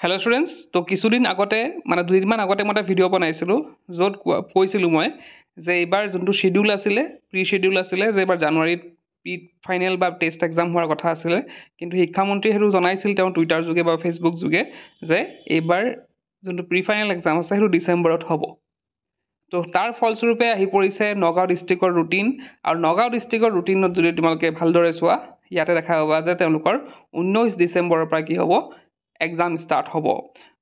Hello' students, তো কিছুদিন আগতে মানে দুদিনমান আগতে মই এটা ভিডিঅ' বনাইছিলোঁ য'ত কৈছিলোঁ মই যে এইবাৰ যোনটো শ্বেডিউল আছিলে প্ৰি শ্বেডিউল আছিলে যে এইবাৰ জানুৱাৰীত প্ৰি ফাইনেল বা টেষ্ট এক্সাম হোৱাৰ কথা আছিলে, কিন্তু শিক্ষামন্ত্ৰীয়ে সেইটো জনাইছিল তেওঁ টুইটাৰ যোগে বা ফেচবুক যোগে যে এইবাৰ যোনটো প্ৰি ফাইনেল এক্সাম আছে সেইটো ডিচেম্বৰত হ'ব। তো তাৰ ফলস্বৰূপে আহি পৰিছে নগাঁও ডিষ্ট্ৰিক্টৰ ৰুটিন, আৰু নগাঁও ডিষ্ট্ৰিক্টৰ ৰুটিনত যদি তোমালোকে ভালদৰে চোৱা ইয়াতে দেখা পাবা যে তেওঁলোকৰ 19 ডিচেম্বৰৰ পৰা কি হ'ব এক্সাম ষ্টাৰ্ট হ'ব।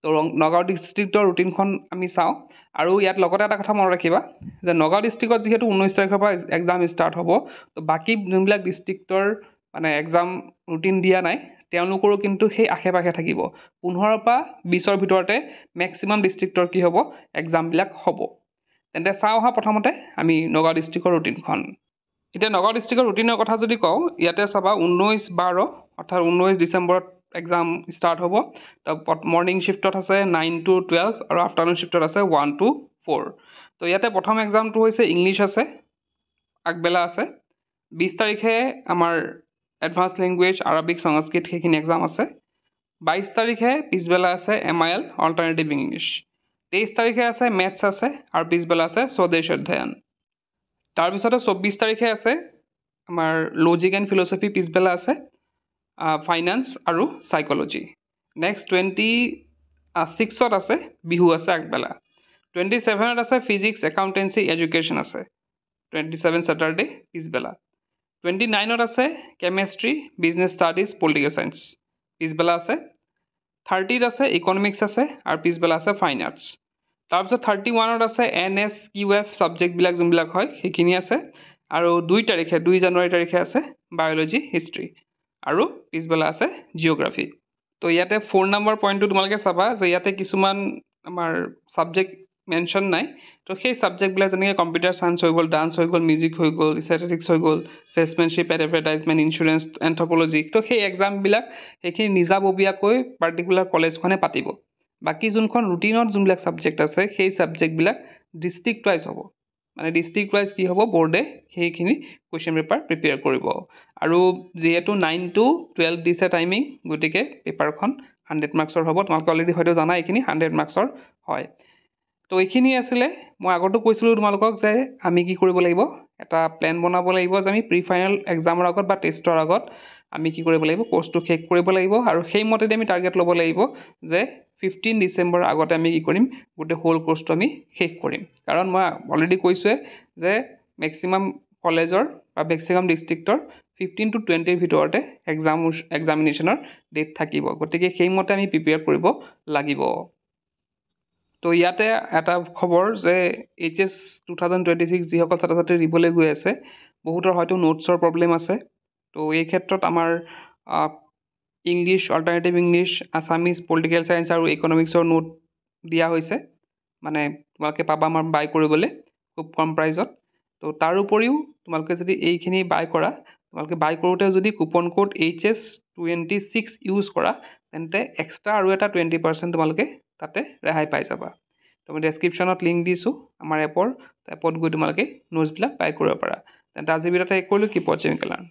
তো নগাঁও ডিষ্ট্ৰিক্টৰ ৰুটিনখন আমি চাওঁ, আৰু ইয়াত লগতে এটা কথা মনত ৰাখিবা যে নগাঁও ডিষ্ট্ৰিক্টত যিহেতু 19 তাৰিখৰ পৰা এক্সাম ষ্টাৰ্ট হ'ব, তো বাকী যোনবিলাক ডিষ্ট্ৰিক্টৰ মানে এক্সাম ৰুটিন দিয়া নাই তেওঁলোকৰো কিন্তু সেই আশে পাশে থাকিব। 15 পৰা 20ৰ ভিতৰতে মেক্সিমাম ডিষ্ট্ৰিক্টৰ কি হ'ব এক্সামবিলাক হ'ব। তেন্তে চাওঁ অহা প্ৰথমতে আমি নগাঁও ডিষ্ট্ৰিক্টৰ ৰুটিনখন। এতিয়া নগাঁও ডিষ্ট্ৰিক্টৰ ৰুটিনৰ কথা যদি কওঁ, ইয়াতে চাবা 19-12 অৰ্থাৎ 19 ডিচেম্বৰত এক্সাম ষ্টাৰ্ট হ'ব। মৰ্ণিং শ্বিফ্টত আছে 9 to 12 আৰু আফটাৰনুন শ্বিফ্টত আছে 1 to 4। তো ইয়াতে প্ৰথম এক্সামটো হৈছে ইংলিছ আছে, আগবেলা আছে। 20 তাৰিখে আমাৰ এডভান্স লেংগুৱেজ আৰবিক সংস্কৃত সেইখিনি এক্সাম আছে। 22 তাৰিখে পিছবেলা আছে MIL অল্টাৰনেটিভ ইংলিছ। 23 তাৰিখে আছে মেথছ আছে আৰু পিছবেলা আছে স্বদেশ অধ্যয়ন। তাৰপিছতে 24 তাৰিখে আছে আমাৰ লজিক এণ্ড ফিলচফি, পিছবেলা আছে ফাইনেন্স আৰু চাইক'লজি। নেক্সট 26ত আছে বিহু আছে আগবেলা। 27ত আছে ফিজিক্স একাউণ্টেঞ্চি এডুকেশ্যন আছে, 27 ছেটাৰডে পিছবেলা। 29ত আছে chemistry business studies political science, পিছবেলা আছে। 30ত আছে ইকনমিক্স আছে আৰু পিছবেলা আছে ফাইন আৰ্টছ। তাৰপিছত 31ত আছে NSQF ছাবজেক্টবিলাক যোনবিলাক হয় সেইখিনি আছে, আৰু 2 জানুৱাৰী তাৰিখে আছে বায়'লজি হিষ্ট্ৰী, আৰু পিছবেলা আছে জিঅ'গ্ৰাফী। তো ইয়াতে 4 নম্বৰ পইণ্টটো তোমালোকে চাবা যে ইয়াতে কিছুমান আমাৰ ছাবজেক্ট মেনশ্যন নাই। তো সেই ছাবজেক্টবিলাক যেনেকৈ কম্পিউটাৰ ছায়েন্স হৈ গ'ল, ডান্স হৈ গ'ল, মিউজিক হৈ গ'ল, ষ্টেটিষ্টিক্স হৈ গ'ল, ছেলছমেনশ্বিপ, এডভাৰটাইজমেণ্ট, ইঞ্চুৰেঞ্চ, এন্থ্ৰপ'লজি, তো সেই এক্সামবিলাক সেইখিনি নিজাববীয়াকৈ পাৰ্টিকুলাৰ কলেজখনে পাতিব। বাকী যোনখন ৰুটিনত যোনবিলাক ছাবজেক্ট আছে সেই ছাবজেক্টবিলাক ডিষ্ট্ৰিক্ট ৱাইজ হ'ব, মানে ডিষ্ট্ৰিক্ট ৱাইজ কি হ'ব বৰ্ডে সেইখিনি কুৱেশ্যন পেপাৰ প্ৰিপেয়াৰ কৰিব। আৰু যিহেতু 9 to 12 দিছে টাইমিং, গতিকে পেপাৰখন 100 মাৰ্কছৰ হ'ব। তোমালোকে অলৰেডি হয়তো জানা এইখিনি 100 মাৰ্কছৰ হয়। তো এইখিনি আছিলে, মই আগতো কৈছিলোঁ তোমালোকক যে আমি কি কৰিব লাগিব, এটা প্লেন বনাব লাগিব যে আমি প্ৰি ফাইনেল এক্সামৰ আগত বা টেষ্টৰ আগত আমি কি কৰিব লাগিব, কোৰ্চটো শেষ কৰিব লাগিব, আৰু সেইমতে আমি টাৰ্গেট ল'ব লাগিব যে 15 ডিচেম্বৰৰ আগতে আমি কি কৰিম, গোটেই হোল কোৰ্চটো আমি শেষ কৰিম। কাৰণ মই অলৰেডি কৈছোঁৱে যে মেক্সিমাম কলেজৰ বা মেক্সিমাম ডিষ্ট্ৰিক্টৰ 15 to 20ৰ ভিতৰতে এক্সামিনেশ্যনৰ ডেট থাকিব, গতিকে সেইমতে আমি প্ৰিপেয়াৰ কৰিব লাগিব। তো ইয়াতে এটা খবৰ যে HS 2026 যিসকল ছাত্ৰ ছাত্ৰী দিবলৈ গৈ আছে, বহুতৰ হয়তো নোটছৰ প্ৰব্লেম আছে। তো এই ক্ষেত্ৰত আমাৰ English, alternative English, Assamese, political science আৰু ইকনমিক্সৰ নোট দিয়া হৈছে, মানে তোমালোকে পাবা আমাৰ বাই কৰিবলৈ খুব কম প্ৰাইজত। তো তাৰ উপৰিও তোমালোকে যদি এইখিনি বাই কৰা, তোমালোকে বাই কৰোঁতে যদি কুপন কোড HS 26 ইউজ কৰা, তেন্তে এক্সট্ৰা আৰু এটা 20% তোমালোকে তাতে ৰেহাই পাই যাবা। তো মই ডেছক্ৰিপশ্যনত লিংক দিছোঁ আমাৰ এপত গৈ তোমালোকে নোটছবিলাক বাই কৰিব পাৰা। তেন্তে আজিৰ ভিডিঅ'তে শেষ কৰিলোঁ। কিপ ৱাচিং, লাৰ্ণ।